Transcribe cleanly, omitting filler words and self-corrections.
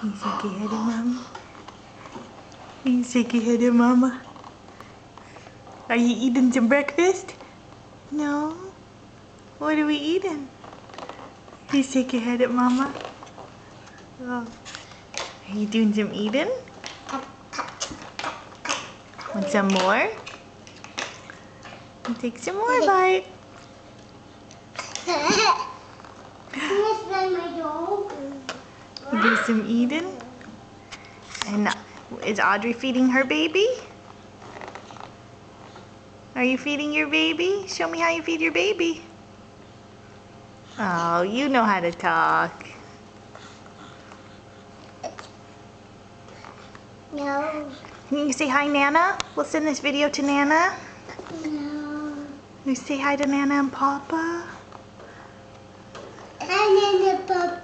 You shake your head at Mama? You shake your head at Mama? Are you eating some breakfast? No? What are we eating? You shake your head at Mama? Oh. Are you doing some eating? Want some more? Take some more bite. Do some eating. And is Audrey feeding her baby? Are you feeding your baby? Show me how you feed your baby. Oh, you know how to talk. No. Can you say hi, Nana? We'll send this video to Nana. No. You say hi to Nana and Papa? Hi, Nana, Papa.